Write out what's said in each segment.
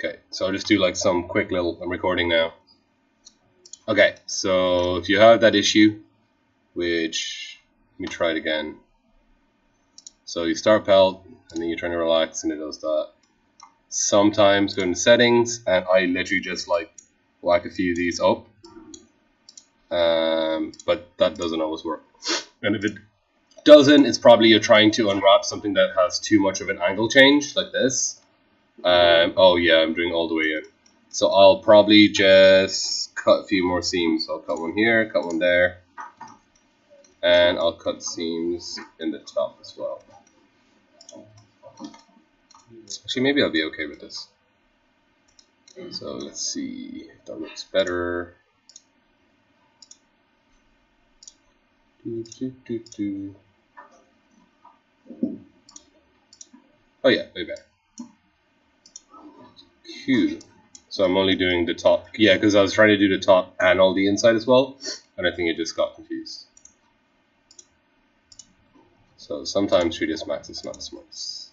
Okay, so I'll just do like some quick little, I'm recording now. Okay, so if you have that issue, which, let me try it again. So you start pelt, and then you're trying to relax, and it does that. Sometimes go into settings, and I literally just like whack a few of these up. But that doesn't always work. And if it doesn't, it's probably you're trying to unwrap something that has too much of an angle change, like this. Oh yeah, I'm doing all the way in. So I'll probably just cut a few more seams. So I'll cut one here, cut one there, and I'll cut seams in the top as well. Actually, maybe I'll be okay with this. So let's see if that looks better. Oh yeah, way better. Cool. So I'm only doing the top. Yeah, because I was trying to do the top and all the inside as well, and I think it just got confused. So sometimes 3ds Max is not as nice.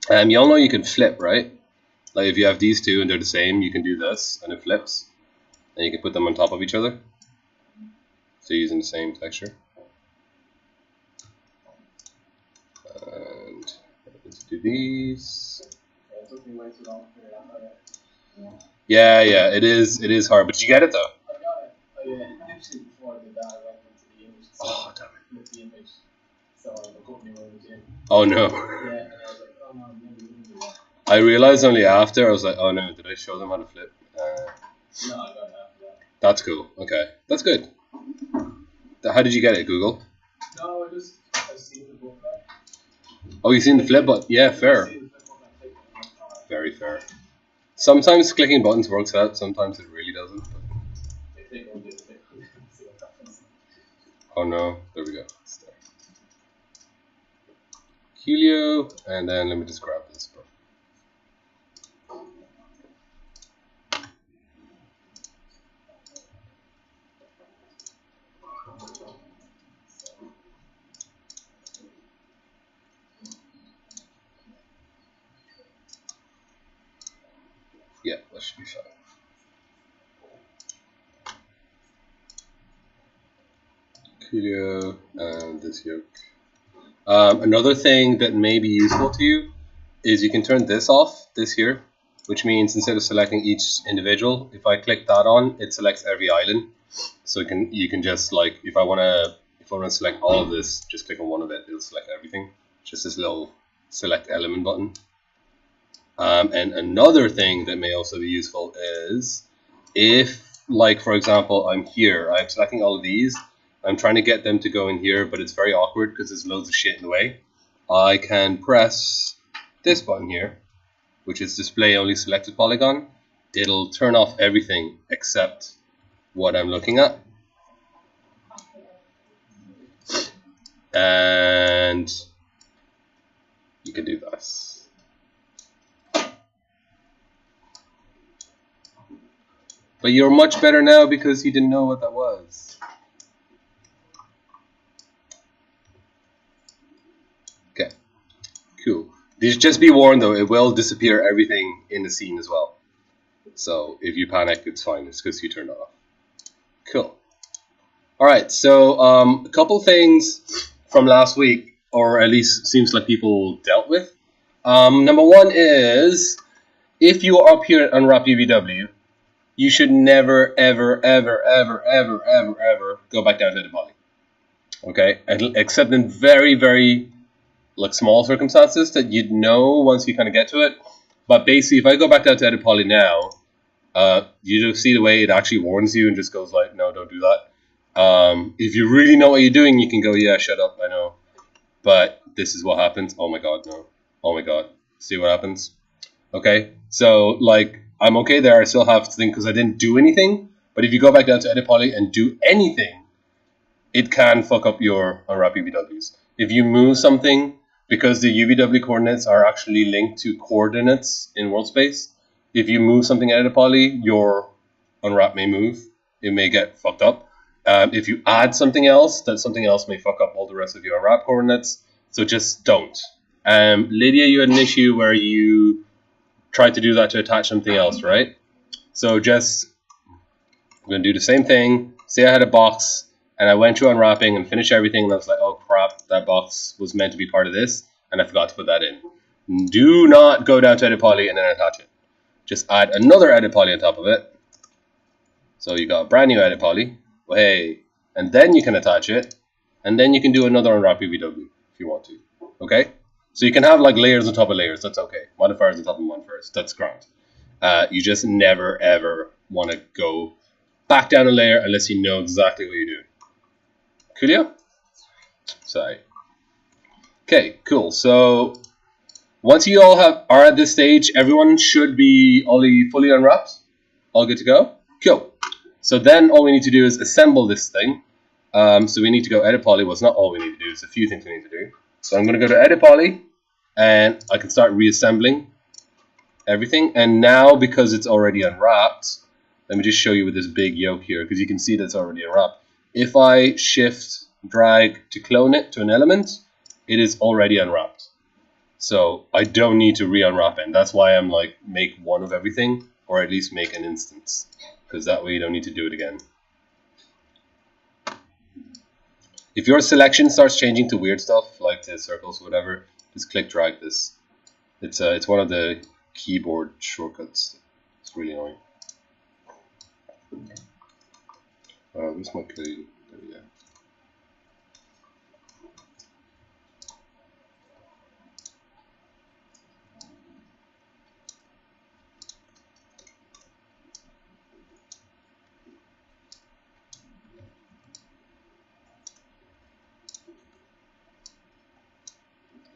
You all know you can flip, right? Like if you have these two and they're the same, you can do this and it flips, and you can put them on top of each other. So using the same texture. And let's do these. Yeah, it is hard, but did you get it though? I got it. Oh yeah, actually before I did that, I went into the image. Oh damn it! With the image, so the company went in. Oh no! Yeah, and I was like, oh no, I'm never doing that. I realized only after. I was like, oh no, did I show them how to flip? No, I got it after that. That's cool. Okay, that's good. How did you get it, Google? No, I seen the book. Oh, you seen the flip button? Yeah, fair. Very fair. Sometimes clicking buttons works out, sometimes it really doesn't. Oh no, there we go. It's there. Helio, and then let me just grab this. Yeah, that should be fine. Helio and this yoke. Another thing that may be useful to you is you can turn this off, this here, which means instead of selecting each individual, if I click that on, it selects every island. So you can just like if I wanna select all of this, just click on one of it, it'll select everything. Just this little select element button. And another thing that may also be useful is if, like for example, I'm here, I'm selecting all of these, I'm trying to get them to go in here, but it's very awkward because there's loads of shit in the way. I can press this button here, which is display only selected polygon. It'll turn off everything except what I'm looking at. And you can do this. But you're much better now because you didn't know what that was. Okay, cool. Just be warned though, it will disappear everything in the scene as well. So if you panic, it's fine. It's because you turned it off. Cool. All right, so a couple things from last week, or at least seems like people dealt with. Number one is, if you are up here at Unwrap UVW, you should never, ever, ever, ever, ever, ever, ever go back down to the poly. Okay? Except in very, very like small circumstances that you'd know once you kind of get to it. But basically, if I go back down to edit poly now, you just see the way it actually warns you and just goes like, no, don't do that. If you really know what you're doing, you can go, yeah, shut up, I know. But this is what happens. Oh my god, no. Oh my god. See what happens? Okay? So, like, I'm okay there. I still have to think because I didn't do anything. But if you go back down to edit poly and do anything, it can fuck up your unwrap UVWs. If you move something, because the UVW coordinates are actually linked to coordinates in world space, if you move something out of the poly, your unwrap may move. It may get fucked up. If you add something else, that something else may fuck up all the rest of your unwrap coordinates. So just don't. Lydia, you had an issue where you tried to do that to attach something else, right? So just, I'm going to do the same thing. Say I had a box and I went to unwrapping and finished everything and I was like, oh crap, that box was meant to be part of this and I forgot to put that in. Do not go down to edit poly and then attach it. Just add another edit poly on top of it. So you got a brand new edit poly. Well, hey, and then you can attach it, and then you can do another unwrap PVW if you want to. Okay? So you can have like layers on top of layers. That's okay. Modifiers on top of modifiers. That's grand. You just never ever want to go back down a layer unless you know exactly what you're doing. Coolio? Sorry. Okay, cool. So once you all are at this stage, everyone should be fully unwrapped. All good to go? Cool. So then all we need to do is assemble this thing. So we need to go edit poly. Well, it's not all we need to do. It's a few things we need to do. So I'm going to go to edit poly and I can start reassembling everything. And now because it's already unwrapped, let me just show you with this big yoke here because you can see that it's already unwrapped. If I shift drag to clone it to an element, it is already unwrapped. So I don't need to re-unwrap it. And that's why I'm like, make one of everything, or at least make an instance, because that way you don't need to do it again. If your selection starts changing to weird stuff, like the circles or whatever, just click drag this. It's one of the keyboard shortcuts. It's really annoying. Where's my code? There we go.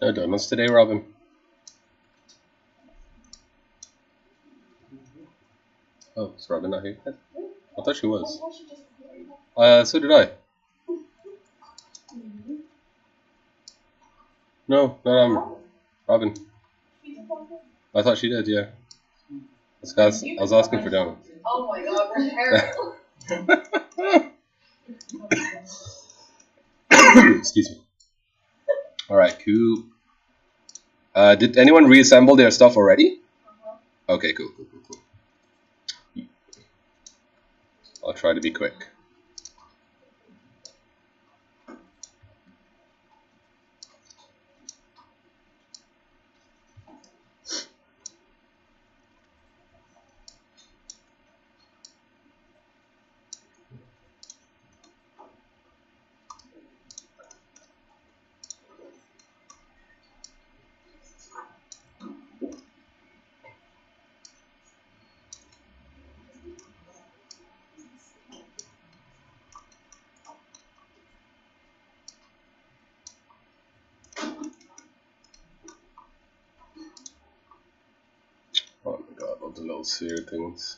No donuts today, Robin. Oh, is Robin not here? I thought she was. So did I. No, not Amber. Robin. I thought she did, yeah. I was asking for donuts. Oh my god, we're terrible. Excuse me. Alright, cool. Did anyone reassemble their stuff already? Okay, cool. I'll try to be quick. Oh my god, all the little sphere things.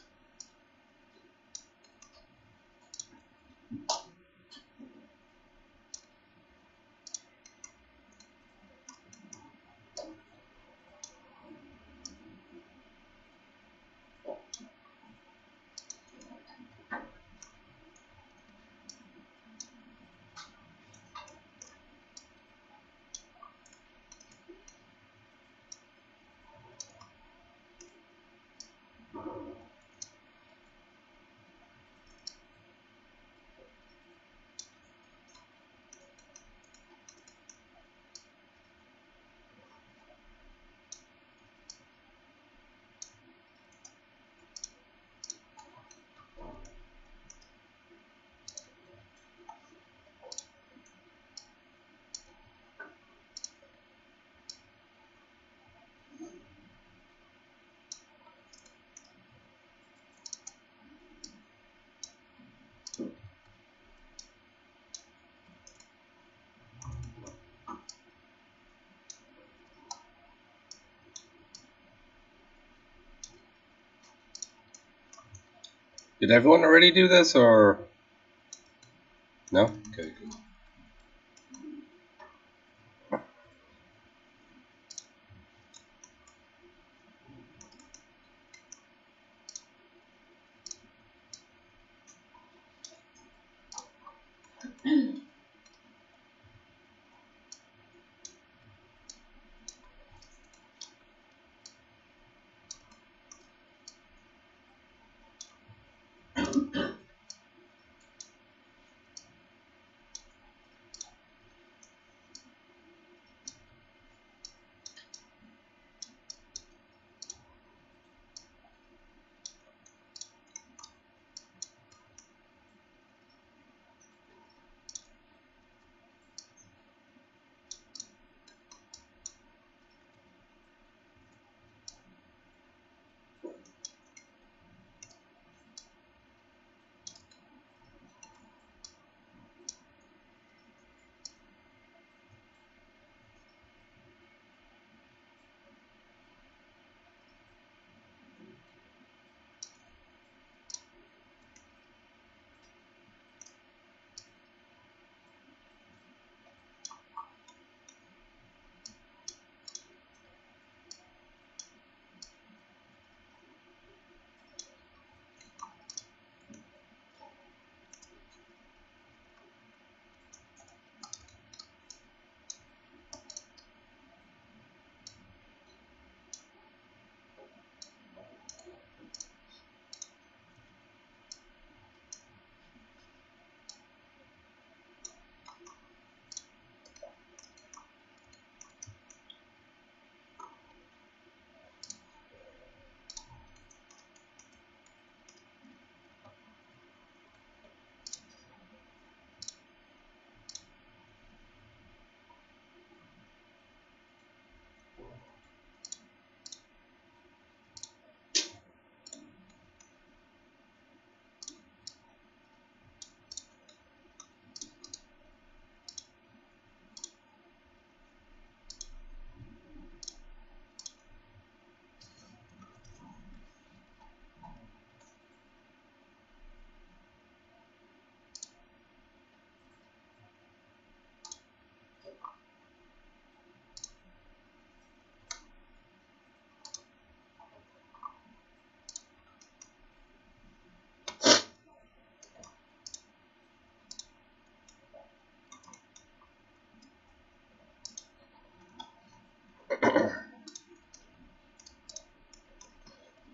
Did everyone already do this, or no? Okay, cool.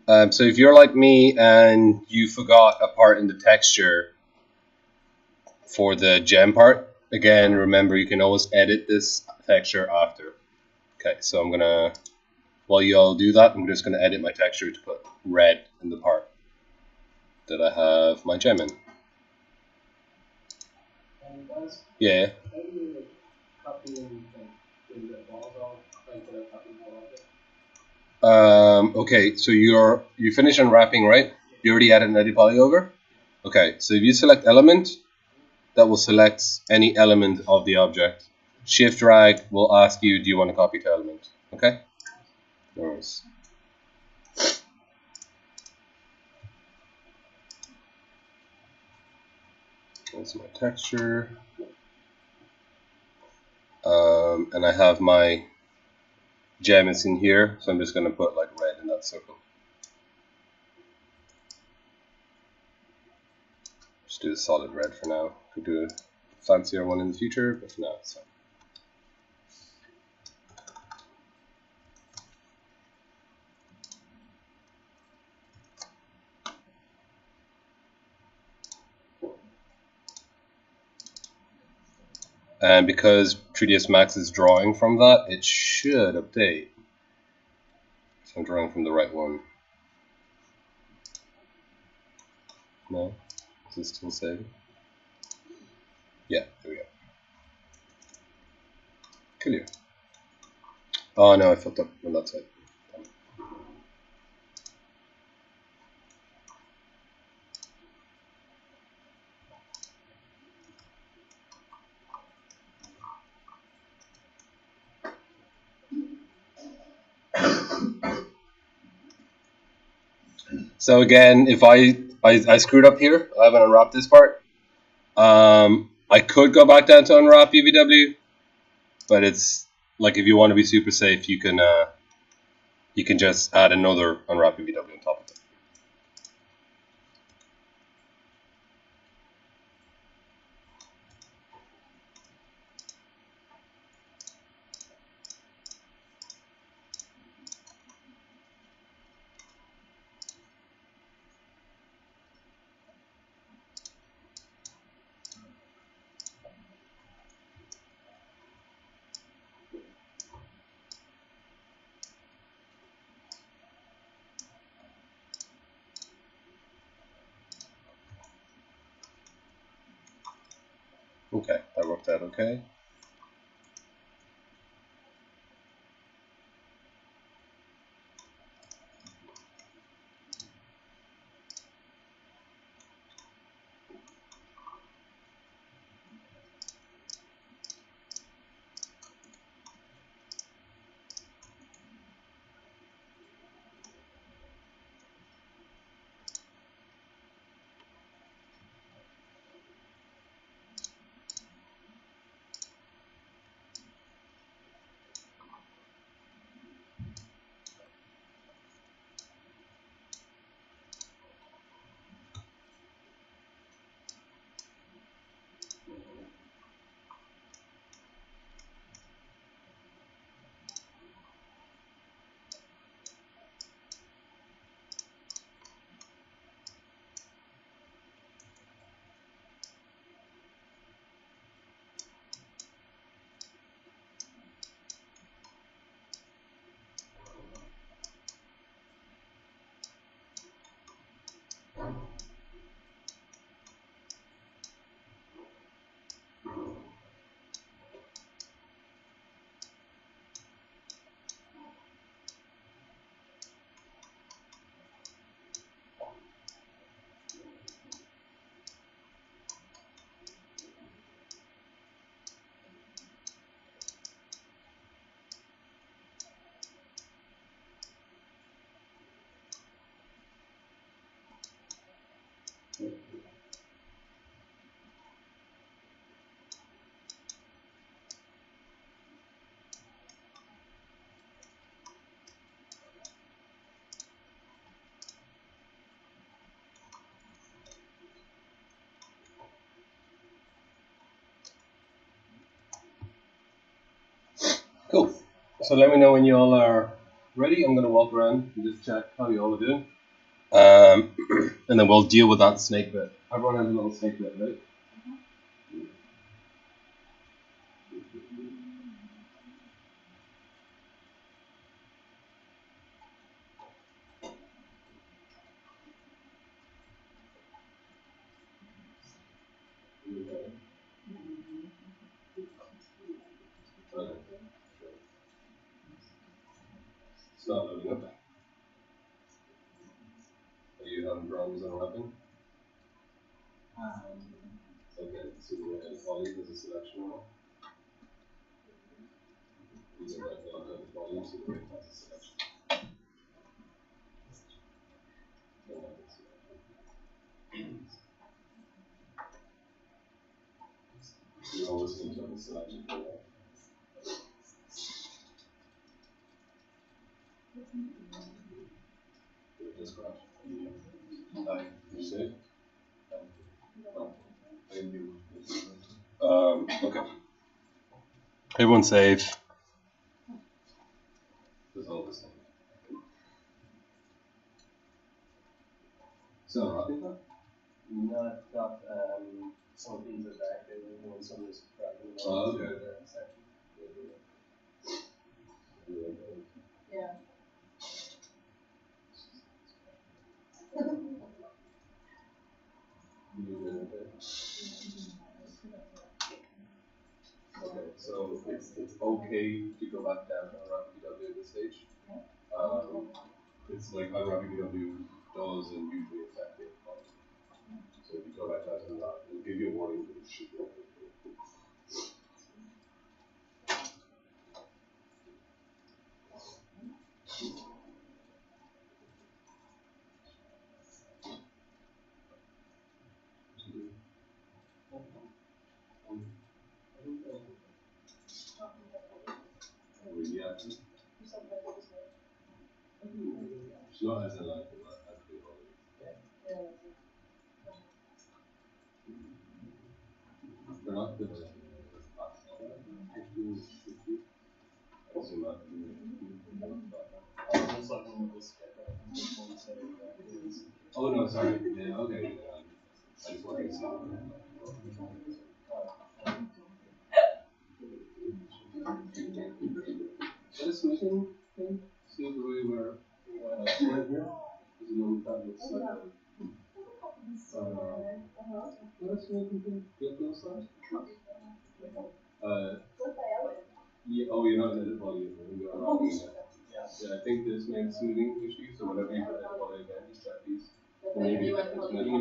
So if you're like me and you forgot a part in the texture for the gem part, again, remember you can always edit this texture after. Okay, so I'm gonna, while you all do that, I'm just gonna edit my texture to put red in the part that I have my gem in. Yeah. Okay, so you finish unwrapping, right? You already added an edit poly over? Okay, so if you select element, that will select any element of the object. Shift drag will ask you, do you want to copy to element? Okay? No worries. That's my texture. And I have my gem is in here, so I'm just going to put like red in that circle. Just do a solid red for now. Could do a fancier one in the future, but for now it's fine. And because 3ds Max is drawing from that, it should update. So I'm drawing from the right one. No? Is it still saving? Yeah, there we go. Clear. Oh no, I fucked up on that side. So again, if I screwed up here, I haven't unwrapped this part. I could go back down to unwrap UVW, but it's like if you want to be super safe, you can just add another unwrap UVW on top of it. Okay, that worked out okay. Cool. So let me know when you all are ready. I'm going to walk around and just check how you all are doing. And then we'll deal with that snake bit. Everyone has a little snake bit, right? Okay. It's not loading up. Are you having problems unwrapping? Okay, so we're going to volume as a selection now. These are right now the volume, so we're going to as a selection. You're always going to have a selection for that. It just crashed. Hi, you safe? Okay. Everyone's safe. That's all the same. So, rocking that? No, I've got some things are back there, and some of this crap. Oh, okay. Yeah. Okay, so it's okay to go back down to unwrap BW at this stage. It's like unwrap BW doesn't usually affect it. So if you go back down to unwrap, it'll give you a warning that it should go. Yeah. It's not as in like as big they're not the Almost like one of those Sketchfab. oh no, sorry. Yeah, okay. Yeah. I just wanted to see. This meeting thing seems the way we're right here. Because you know that looks like a what is meeting thing? Get those slides? Yeah, oh, you're not in edit volume. You're not in edit. Yeah, I think this may have smoothing issue, so whenever you put edit volume again, just check these. And maybe different smoothing.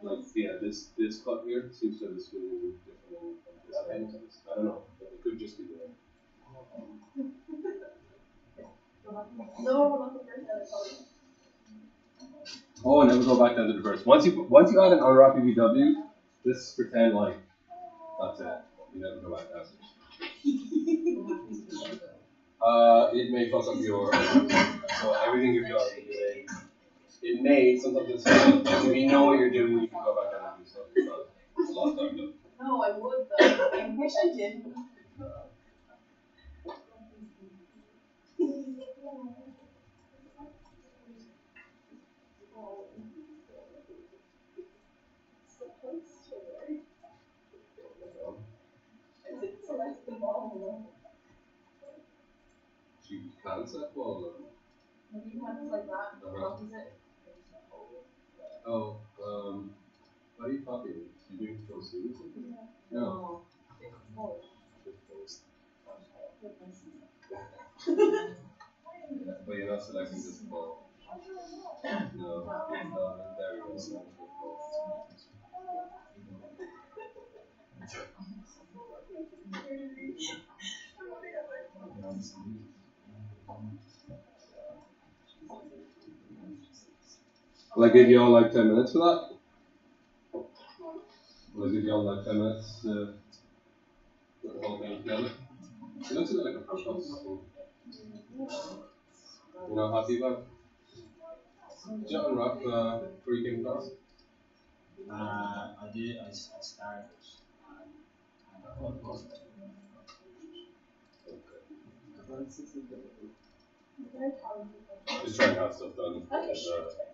Like yeah, this cut here seems to have a smoothing different than this end to this. I don't know. It could just be there. No, not the first edit volume. Oh, and then we go back down to the first. Once you add an unwrap BBW, just pretend like that's it. You never go back down. It may fuck up your so everything you're doing. It may sometimes it's fine. If you know what you're doing, you can go back down and do stuff. It's a lot of time done. No, I would though. I wish I did. So close to there. I didn't select the ball. You can set ball. Maybe you had like that, opposite. Oh, how do you copy it? You doing control C? No. But you're not selecting this ball. No, there we go. Will I give you all like 10 minutes for that? Will I give you all like 10 minutes to put the whole thing together? It looks a bit like a process. You know, happy about it? Did you unwrap before you came across? I did. I started. Very talented. Just trying to have stuff done. Okay. And,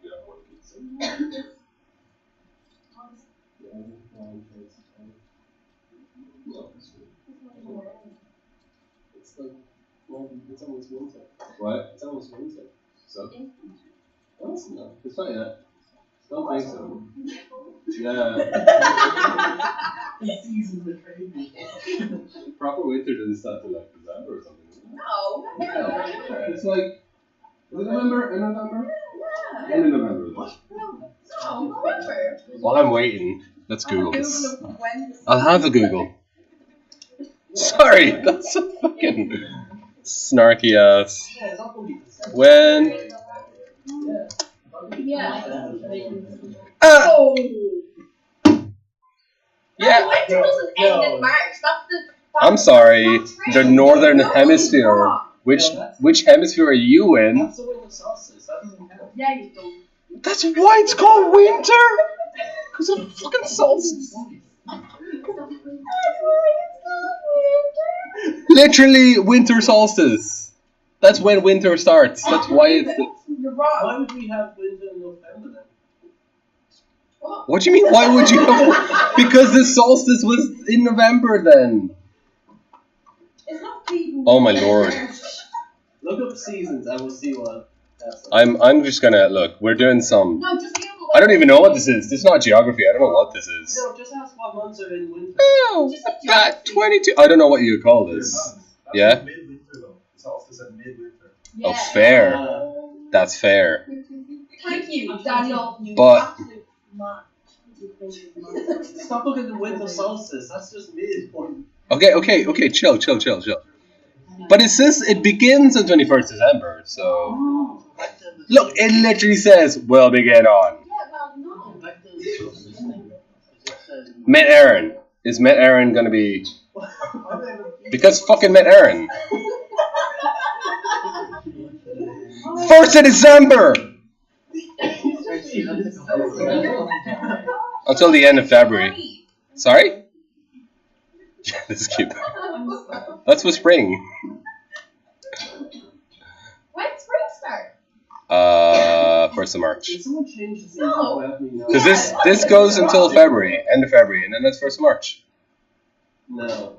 yeah, work it. It's like, well, it's almost winter. What? It's almost winter. So? No, it's not. It's not yet. Don't think so. Yeah. The season betrayed me. Proper winter doesn't start till like December or something. No. Yeah. It's like, is it November? In November? Yeah. End of November. What? No, November. While I'm waiting, let's Google this. Google when the I'll have a Google. Sorry, that's so fucking snarky ass. Yeah, it's not gonna be December. When? Yeah. Ah! Yeah. No, winter doesn't end in March. That's the. I'm sorry, That's not the true. northern No, hemisphere. wrong. Which hemisphere are you in? That's the winter solstice. That doesn't count. Yeah, you do. That's why it's called winter. Because of fucking solstice. Literally winter solstice. That's when winter starts. That's why it's. You're wrong. Why would we have winter in November then? What do you mean? Why would you? Because the solstice was in November then. It's not even. Oh my lord. Look up seasons and we'll see what that's like. I'm just gonna look. We're doing some. No, just Google. I don't even know what this is. This is not geography. I don't know what this is. No, just ask what months are in winter. Oh, that 22. I don't know what you would call this. Yeah? Midwinter though. Solstice at midwinter. Oh, fair. Uh, That's fair. Thank you, Daniel. You But- absolute man. Stop looking at the winter solstice. That's just mid. Okay. Chill. But it says it begins on 21st December. So look, it literally says will begin on. Yeah, well, no. Met Aaron. Is Met Aaron gonna be? Because fucking Met Aaron. 1st of December until the end of February. Sorry? This is cute. That's with spring. When spring start? 1st of March. Did someone change the season No. to have me know? Because this goes until February, end of February, and then that's 1st of March. No.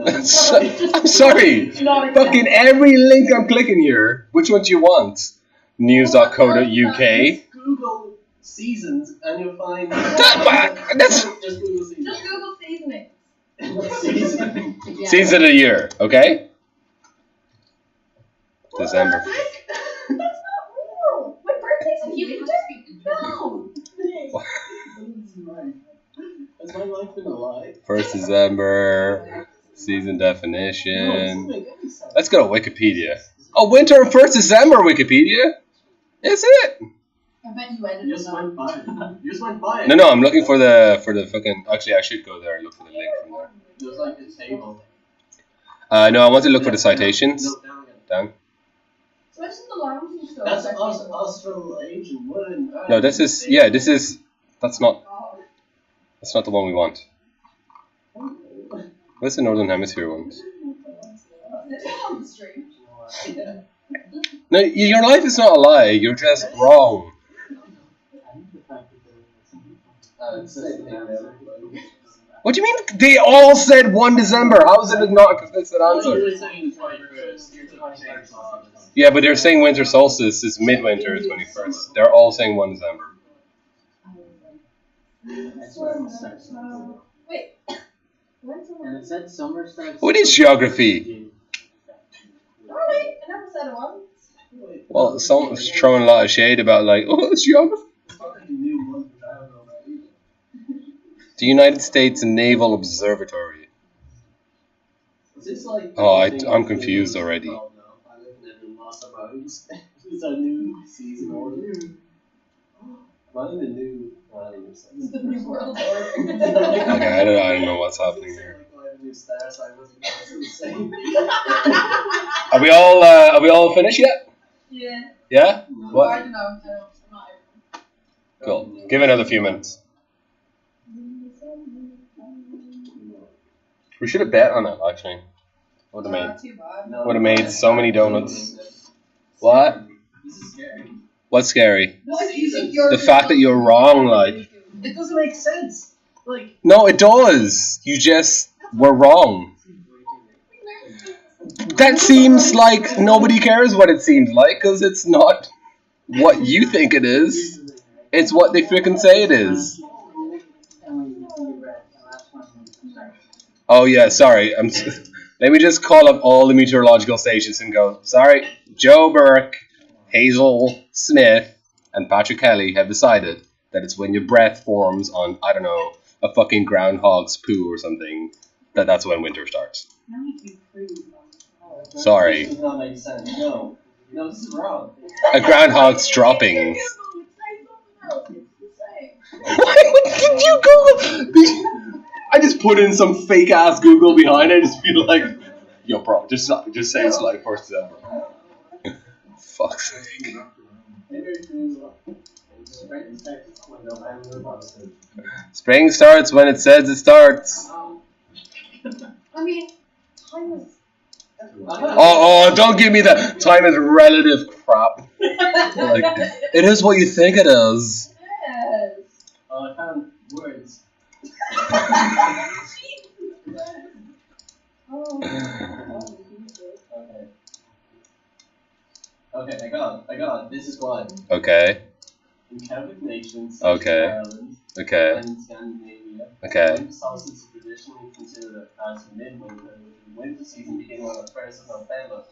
I'm sorry. Fucking every link I'm clicking here. Which one do you want? News.co.uk. Google seasons and you'll find. That's Just Google seasons. Just Google seasoning. Season. Yeah. season of the year, okay? December. That's not real. My birthday's in June. No. Has my life been a lie? 1st December. Season No, it doesn't definition. make any sense. Let's go to Wikipedia. Oh, winter and 1st December, Wikipedia? Is it? I bet you edited You just that. went by it. You just went by it. No, I'm looking for the fucking. Actually, I should go there and look for the link from there. There's like a table. No, I want to look for the citations. No, down again. Down. So this is the language and stuff. That's Australasian. What in? No, this is. Yeah, this is. That's not. That's not the one we want. What's the Northern Hemisphere ones? This is on the stream. Yeah. No, your life is not a lie. You're just wrong. Same thing there. What do you mean? They all said 1 December. How is it not a consistent I'm answer? usually saying the 21st. You're talking about Yeah, but they're saying winter solstice is midwinter, 21st. They're all saying 1 December. Wait. When's the And it said summer starts. What is geography? Really? I never said it was. Well, someone's throwing a lot of shade about like, oh, it's geography. It's not like a new month, which I don't know about either. The United States Naval Observatory. Is this like? Oh, I'm confused already. Oh, no. I live in a master roads. It's a new season order. Not in the new. It's the new world order. Okay, I don't know what's happening here. I have a new star, so I wasn't the same. Are we all finished yet? Yeah. Yeah? I What? don't know. I'm not Cool. Give it another few minutes. We should have bet on it actually. Would have made too bad. would have made so many donuts. What? This is scary. What's scary? No, you think you're The fact that you're wrong, like. It doesn't make sense. Like, No, it does. You just were wrong. That seems like nobody cares what it seems like, because it's not what you think it is. It's what they freaking say it is. Oh yeah, sorry. Let me just call up all the meteorological stations and go, sorry, Joe Burke, Hazel Smith, and Patrick Kelly have decided that it's when your breath forms on, I don't know, a fucking groundhog's poo or something, that's when winter starts. Sorry. This does not make sense. No, this is wrong. A groundhog's droppings. What did you Google? I just put in some fake ass Google behind it. I just feel like, yo, bro, just say it's like 1st December. Fuck's sake. Spring starts when it says it starts. I mean, time is. Oh, don't give me that time is relative crap. Like, it is what you think it is. Yes. I found words. Okay, I got it. This is why. Okay. In Celtic nations such as Ireland and Scandinavia, winter solstice is traditionally considered as midwinter, with the winter season beginning on the 1st of November.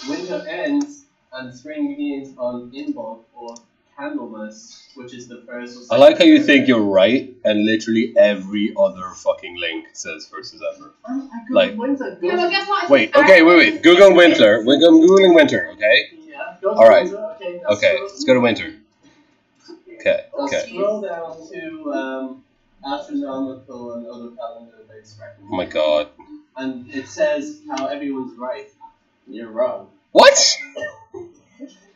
Winter ends and spring begins on Imbolc or Candlemas, which is the 1st of I like how you think you're right, and literally every other fucking link says 1st December. Like, winter. Yeah, well, guess what? wait. Google winter. I'm googling winter. Okay. Yeah, go to All right. winter. Okay. Let's go to winter. Okay. Scroll down to astronomical and other calendar-based records. Oh my god. And it says how everyone's right. You're wrong. What?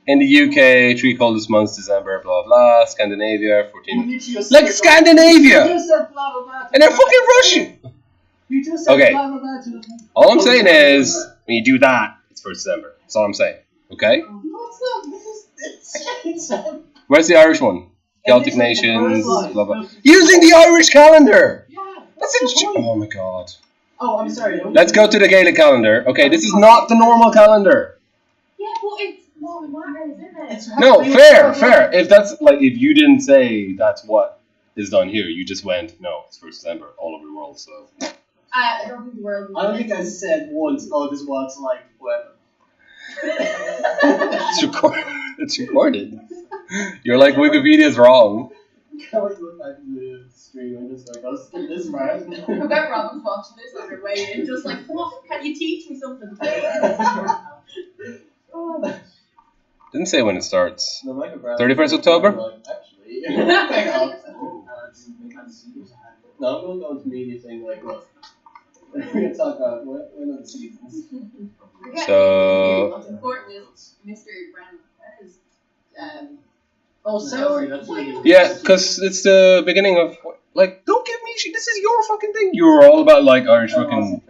In the UK, 3 coldest months, December, blah blah. Scandinavia, 14. Like Scandinavia! You just said blah blah blah. And they're fucking Russian! You just said Okay. blah blah blah to the. All I'm saying is, when you do that, it's 1st December. That's all I'm saying. Okay? No, it's not. It's Where's the Irish one? Celtic And this is the nations, first line. blah blah. Using the Irish calendar! Yeah. That's oh my god. Oh, I'm sorry. Let's go to the Gaelic calendar. Okay, this is not the normal calendar. Yeah, but it's what matters, isn't it? It's No, fair. If that's like, if you didn't say that's what is done here, you just went, no, it's 1st December all over the world, so. I don't think the world. I don't think I said once. Oh, this was like whatever. It's recorded. You're like, Wikipedia's wrong. Can we look back to the stream and just like, oh, skip this part? I bet Robin's watching this on her way in, just like, what? Can you teach me something? Didn't say when it starts. No, Michael Brown. 31st October? Like, actually, hang on. No, I'm going to go into media thing like, look. We're going to talk about when are the seasons. So- What's important is Mr. Brown. That is, Oh, sorry. That's Yeah, because it's the beginning of, like, don't give me shit, this is your fucking thing. You're all about, like, Irish fucking...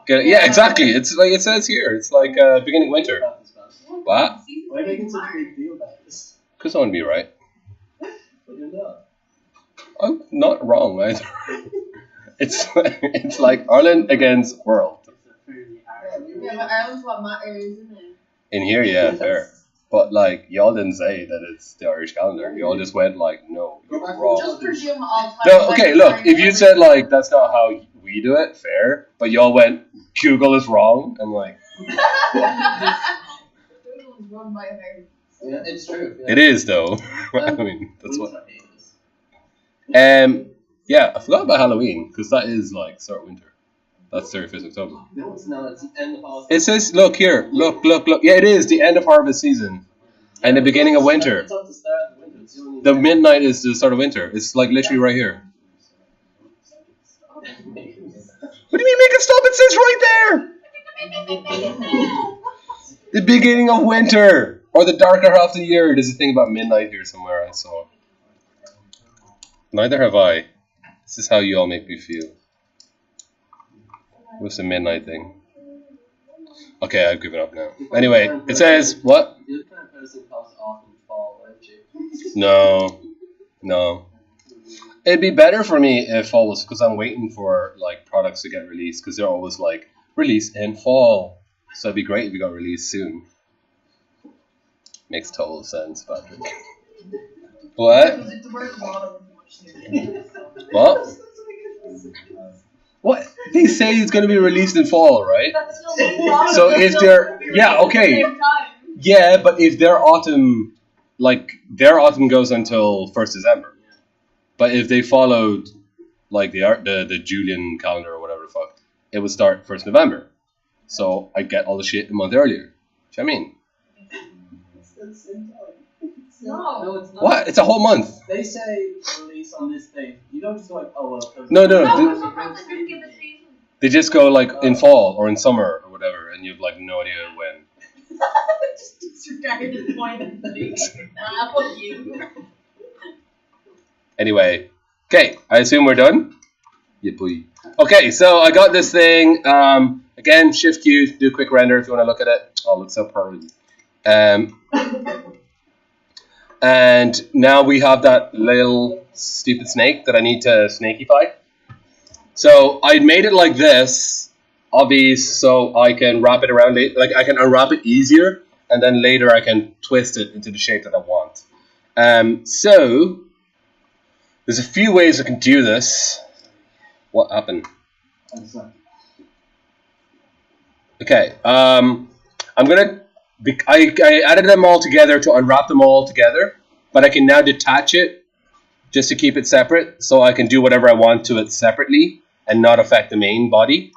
Yeah, exactly. It's like, it says here, it's like beginning of winter. What? Why are you making such a big deal about this? Because I want to be right. But you're not. I'm not wrong either. It's like Ireland against world. Yeah, but Ireland's what matters, isn't it? In here, yeah, fair. But like, y'all didn't say that it's the Irish calendar. Y'all just went like, no, you're wrong. Just presume all time. No, okay, look, if you said like, that's not how we do it, fair. But y'all went, Google is wrong. I'm like, Google is run by Americans. Yeah, it's true. Yeah. it is though. I mean, that's what. Yeah, I forgot about Halloween because that is like start of winter. That's 31st October. No, it's not. It's the end of all. It says, look here, look. Yeah, it is the end of harvest season and the beginning of winter. It's up to start of the winter. It's The midnight is the start of winter. It's like literally right here. What do you mean make it stop? It says right there. The beginning of winter or the darker half of the year. There's a thing about midnight here somewhere I saw. Neither have I. This is how you all make me feel. What's the midnight thing? Okay, I've given up now. Anyway, it says what? You're the kind of person who calls autumn fall, aren't you? No. It'd be better for me if fall was, because I'm waiting for like products to get released, because they're always like released in fall. So it'd be great if you got released soon. Makes total sense, Patrick. What? What? What? They say it's going to be released in fall, right? So if they're, yeah, okay. Yeah, but if their autumn, like, their autumn goes until 1st December. But if they followed, like, the Julian calendar or whatever the fuck, it would start 1st November. So I get all the shit a month earlier. Which I mean. No, it's not. What? It's a whole month. They say release on this date. You don't just go like, oh well. No. They just go like in fall or in summer or whatever, and you have like no idea when. Just disregard the point of the you. Anyway, okay, I assume we're done? Yeah, boy. Okay, so I got this thing. Again, Shift Q, do a quick render if you want to look at it. Oh, it looks so pretty. And now we have that little stupid snake that I need to snakeify. So I made it like this, obvious, so I can wrap it around it. Like I can unwrap it easier, and then later I can twist it into the shape that I want. So there's a few ways I can do this. What happened? Okay. I'm gonna. I added them all together to unwrap them all together, but I can now detach it just to keep it separate, so I can do whatever I want to it separately and not affect the main body.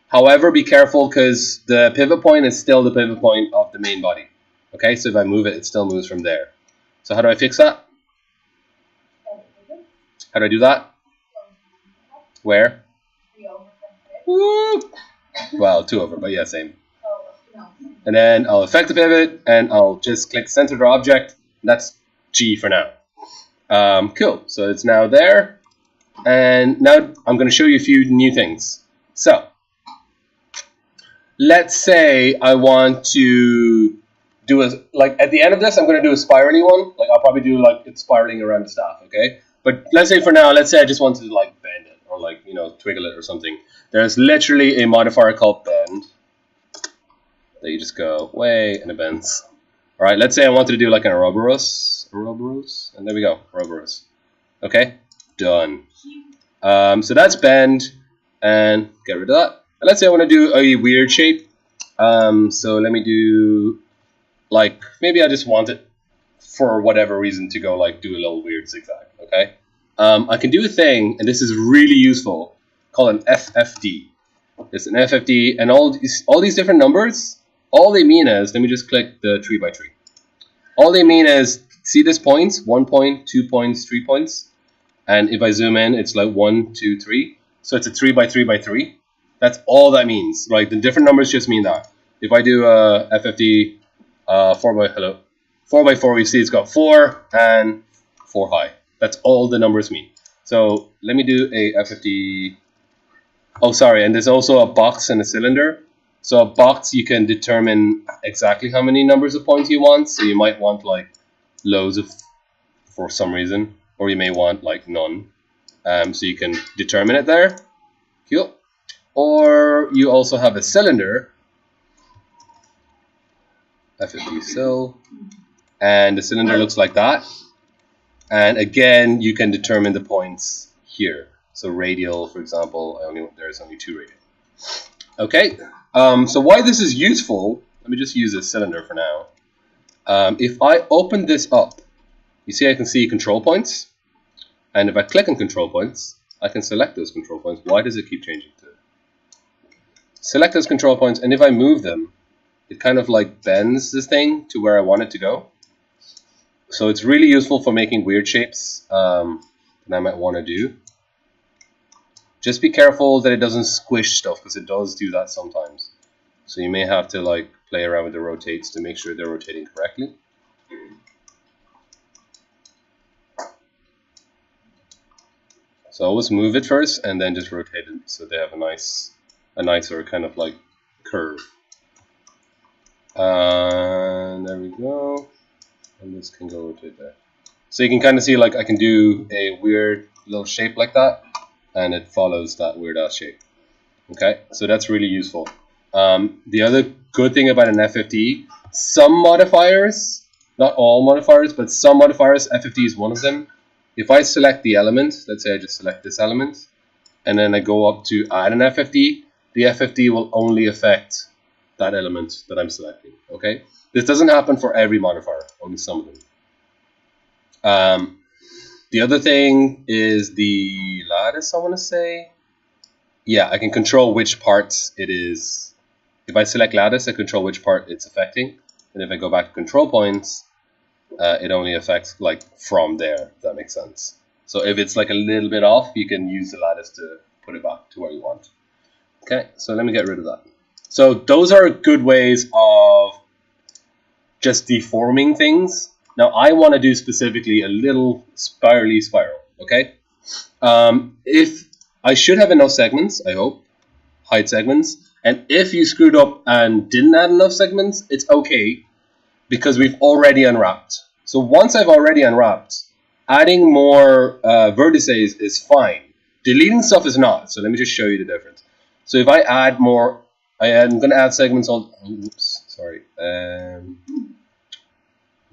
However, be careful because the pivot point is still the pivot point of the main body. Okay, so if I move it, it still moves from there. So how do I fix that? How do I do that? Where? Woo! Well, 2 over, but yeah, same. And then I'll affect the pivot, and I'll just click center to object. That's G for now. Cool. So it's now there. And now I'm going to show you a few new things. So let's say I want to do a, like at the end of this, I'm going to do a spirally one. Like I'll probably do like it's spiraling around the staff. Okay. But let's say for now, let's say I just want to like bend it or like, twiggle it or something. There's literally a modifier called bend. That you just go way and it bends. All right, let's say I wanted to do like an Ouroboros, and there we go, Ouroboros. Okay, done. So that's bend, and get rid of that. And let's say I want to do a weird shape. So let me do, like, maybe I just want it for whatever reason to go like do a little weird zigzag. Okay, I can do a thing, and this is really useful, called an FFD. It's an FFD, and all these different numbers. All they mean is, let me just click the 3 by 3. All they mean is, see this points? 1 point, 2 points, 3 points. And if I zoom in, it's like 1, 2, 3. So it's a 3 by 3 by 3. That's all that means. Right? The different numbers just mean that. If I do a FFD 4 by 4, we see it's got 4 and 4 high. That's all the numbers mean. So let me do a FFD. Oh, sorry. And there's also a box and a cylinder. So a box, you can determine exactly how many numbers of points you want. So you might want like loads of, for some reason, or you may want like none. So you can determine it there. Cool. Or you also have a cylinder, FFD cell, and the cylinder looks like that. And again, you can determine the points here. So radial, for example, there's only 2 radial. Okay. So why this is useful, let me just use a cylinder for now. If I open this up, you see I can see control points. And if I click on control points, I can select those control points. Why does it keep changing to? Select those control points, and if I move them, it kind of like bends this thing to where I want it to go. So it's really useful for making weird shapes that I might want to do. Just be careful that it doesn't squish stuff, because it does do that sometimes. So you may have to like play around with the rotates to make sure they're rotating correctly. So always move it first and then just rotate it so they have a nicer kind of like curve. And there we go. And this can go to there. So you can kind of see like I can do a weird little shape like that, and it follows that weird ass shape. Okay, so that's really useful. The other good thing about an FFT, some modifiers, not all modifiers, but some modifiers, FFT is one of them. If I select the element, let's say I just select this element, and then I go up to add an FFT, the FFT will only affect that element that I'm selecting. Okay, this doesn't happen for every modifier, only some of them. The other thing is the lattice, I want to say. Yeah, I can control which parts it is. If I select lattice, I control which part it's affecting. And if I go back to control points, it only affects like from there, if that makes sense. So if it's like a little bit off, you can use the lattice to put it back to where you want. Okay, so let me get rid of that. So those are good ways of just deforming things. Now I want to do specifically a little spirally spiral, okay? If I should have enough segments, I hope, hide segments. And if you screwed up and didn't add enough segments, it's okay because we've already unwrapped. So once I've already unwrapped, adding more vertices is fine. Deleting stuff is not. So let me just show you the difference. So if I add more, I'm going to add segments on. Oops, sorry. What am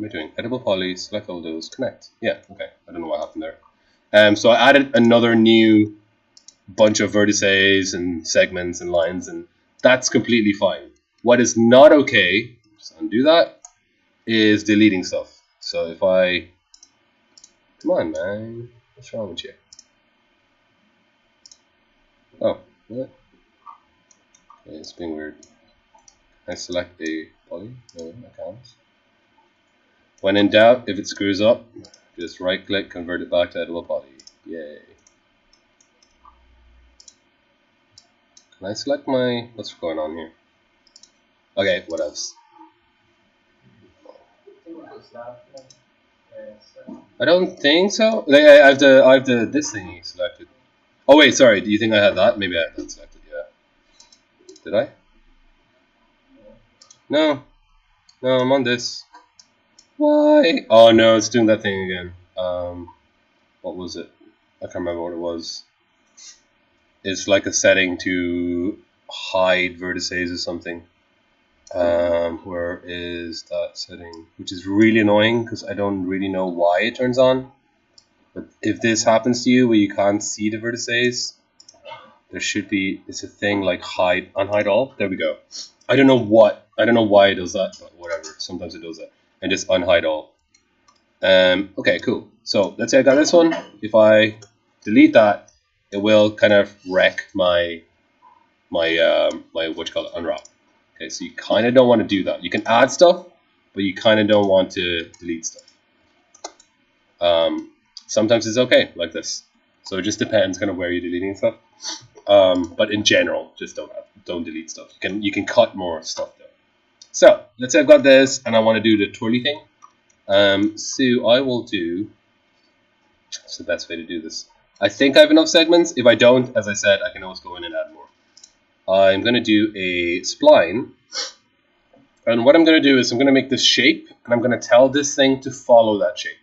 I doing? Editable poly, select all those, connect. Yeah, okay. I don't know what happened there. So I added another new bunch of vertices and segments and lines, and that's completely fine. What is not okay, just undo that, is deleting stuff. So if I, come on man, what's wrong with you? Oh, what? Okay, it's being weird. I select the poly, no, I can't. When in doubt, if it screws up, just right click, convert it back to editable poly. Yay. Can I select my, what's going on here? Okay, what else? I don't think so. I have the this thingy selected. Oh wait, sorry. Do you think I had that? Maybe I had that selected. Yeah. Did I? No. No, I'm on this. Why? Oh no, it's doing that thing again. What was it? I can't remember what it was. It's like a setting to hide vertices or something. Where is that setting? Which is really annoying because I don't really know why it turns on. But if this happens to you where you can't see the vertices, there should be, it's a thing like hide, unhide all. There we go. I don't know why it does that, but whatever. Sometimes it does that. And just unhide all. Okay, cool. So let's say I got this one. If I delete that, it will kind of wreck my what you call it, unwrap. Okay, so you kind of don't want to do that. You can add stuff, but you kind of don't want to delete stuff. Sometimes it's okay like this. So it just depends kind of where you're deleting stuff. But in general, just don't delete stuff. You can cut more stuff though. So let's say I've got this and I want to do the twirly thing. So I will do. What's the best way to do this? I think I have enough segments. If I don't, as I said, I can always go in and add more. I'm going to do a spline. And what I'm going to do is I'm going to make this shape, and I'm going to tell this thing to follow that shape.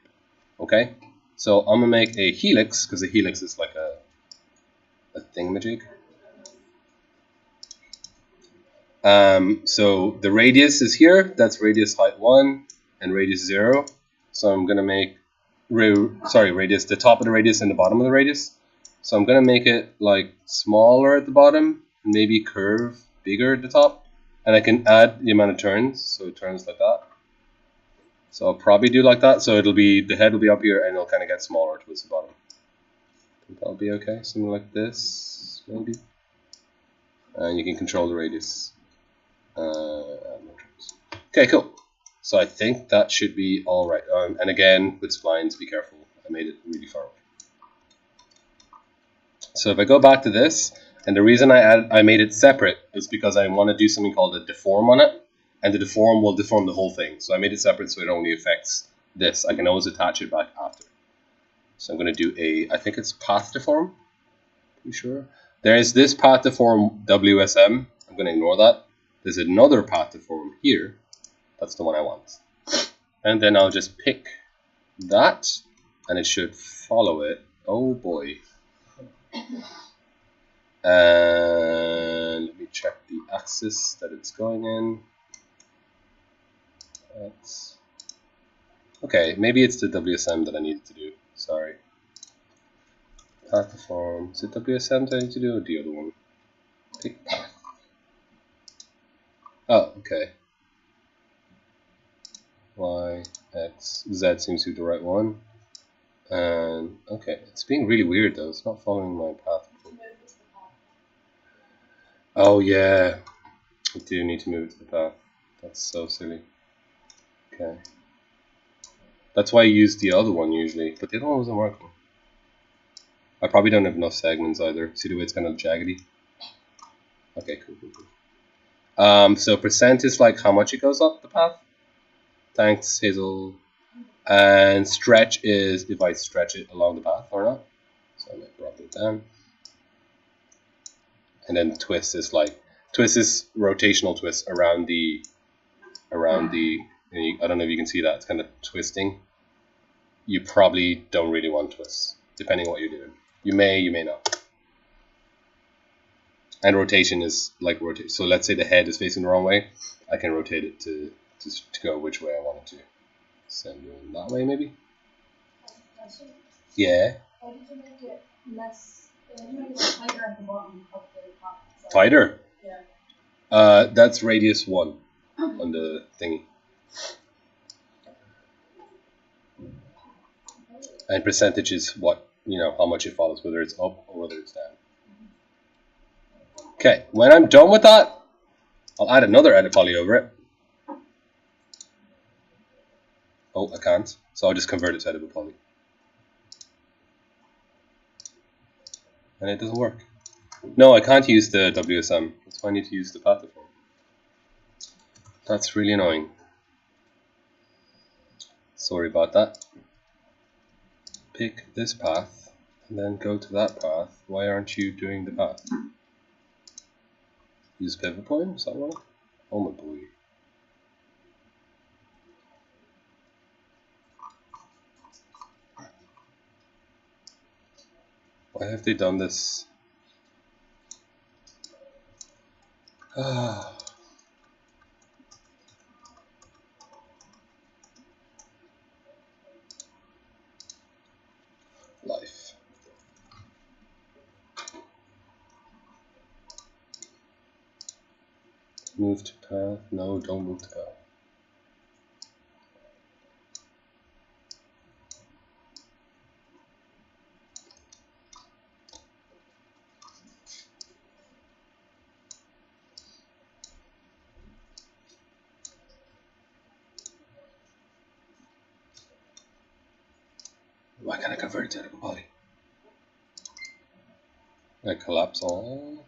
Okay? So I'm going to make a helix, because a helix is like a thingamajig. So the radius is here. That's radius height 1 and radius 0. So I'm going to make, radius, the top of the radius and the bottom of the radius. So I'm going to make it like smaller at the bottom, maybe curve bigger at the top. And I can add the amount of turns, so it turns like that. So I'll probably do like that. So it'll be, the head will be up here and it'll kind of get smaller towards the bottom. I think that'll be okay. Something like this, maybe. And you can control the radius. Okay, cool. So I think that should be all right. And again, with splines, be careful. I made it really far away. So if I go back to this, and the reason I made it separate is because I want to do something called a deform on it, and the deform will deform the whole thing. So I made it separate so it only affects this. I can always attach it back after. So I'm going to do I think it's path deform. You sure? There is this path deform WSM. I'm going to ignore that. There's another path deform here. That's the one I want. And then I'll just pick that, and it should follow it. Oh boy. And let me check the axis that it's going in. That's okay, maybe it's the WSM that I needed to do. Sorry. Path deform. Is it WSM that I need to do, or the other one? Pick path. Oh, okay. Y, X, Z seems to be the right one. And okay, it's being really weird though. It's not following my path. Oh yeah, I do need to move it to the path. That's so silly. Okay. That's why I use the other one usually, but the other one wasn't working. I probably don't have enough segments either. See the way it's kind of jaggedy? Okay, cool. So percent is like how much it goes up the path. Thanks, Hazel. And stretch is if I stretch it along the path or not. So I might drop it down. And then twist is like, twist is rotational twist around the, I don't know if you can see that, it's kind of twisting. You probably don't really want twists, depending on what you're doing. You may not. And rotation is like rotate. So let's say the head is facing the wrong way, I can rotate it to go which way I want it to. Send it that way maybe? Yeah. How did you make it less, make it tighter at the bottom of the top? Tighter? Yeah. That's radius 1 on the thingy. And percentage is what, how much it follows, whether it's up or whether it's down. Okay, when I'm done with that, I'll add another edit poly over it. Oh, I can't. So I'll just convert it to editable poly. And it doesn't work. No, I can't use the WSM. That's why I need to use the path deform. That's really annoying. Sorry about that. Pick this path and then go to that path. Why aren't you doing the path? Use pivot point? Is that one? Oh my boy. Why have they done this? Life. Move to path. No, don't move to path. Why can't I convert it to editable poly? I collapse all.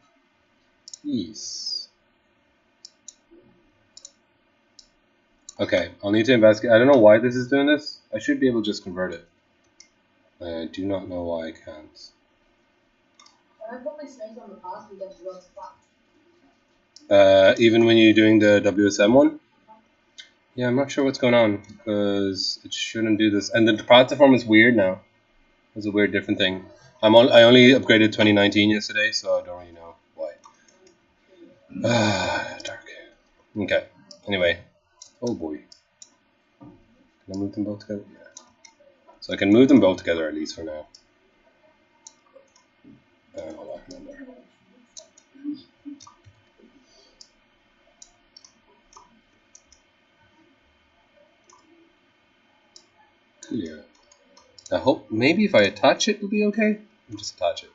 Yes. Okay, I'll need to investigate. I don't know why this is doing this. I should be able to just convert it. I do not know why I can't. When I put my snake on the path, we get to go flat. Even when you're doing the WSM one? Yeah, I'm not sure what's going on because it shouldn't do this. And the path deform is weird now. It's a weird different thing. I only upgraded 2019 yesterday, so I don't really know why. Dark. Okay. Anyway. Oh boy. Can I move them both together? Yeah. So I can move them both together at least for now. Hold on, remember. Clear. I hope maybe if I attach it, it'll be okay. I'll just attach it.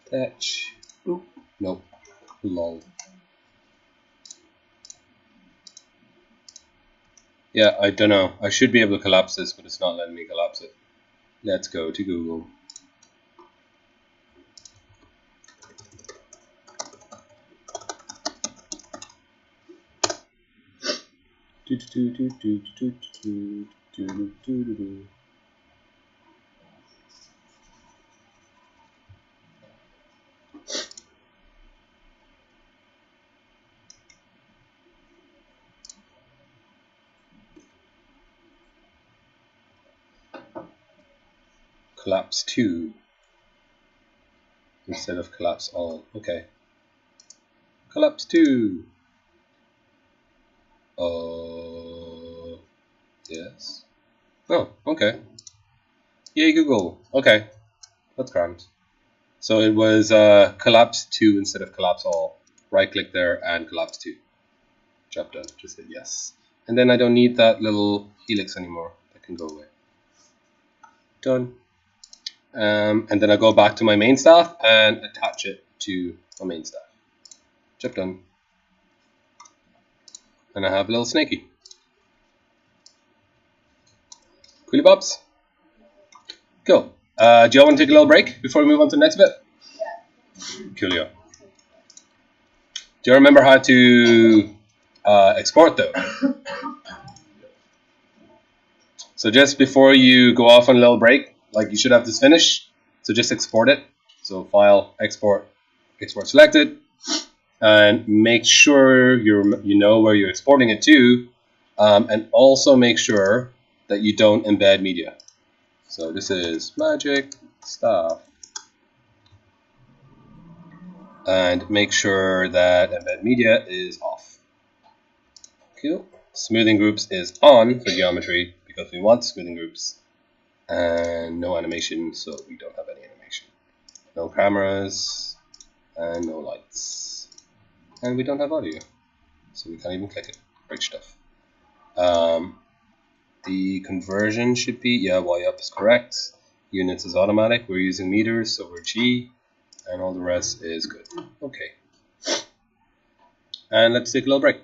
Attach. Oop. Nope. Lol. Yeah, I don't know. I should be able to collapse this, but it's not letting me collapse it. Let's go to Google. collapse 2 instead of collapse all. Okay. Collapse 2. Yes. Oh, okay. Yay, Google. Okay. That's grand. So it was collapse 2 instead of collapse all. Right click there and collapse 2. Job done. Just hit yes. And then I don't need that little helix anymore. That can go away. Done. And then I go back to my main staff and attach it to my main staff. Job done. And I have a little snaky. Coolly bobs. Cool. Do you all want to take a little break before we move on to the next bit? Yeah. Coolio. Do you remember how to export though? So just before you go off on a little break, like you should have this finished. So just export it. So file, export, export selected, and make sure you know where you're exporting it to, and also make sure that you don't embed media. So this is magic stuff, and make sure that embed media is off. Cool. Smoothing groups is on for geometry because we want smoothing groups, and no animation, so we don't have any animation. No cameras and no lights, and we don't have audio, so we can't even click it. Great stuff. The conversion should be, yeah, Y up is correct. Units is automatic. We're using meters, so we're G, and all the rest is good. Okay. And let's take a little break.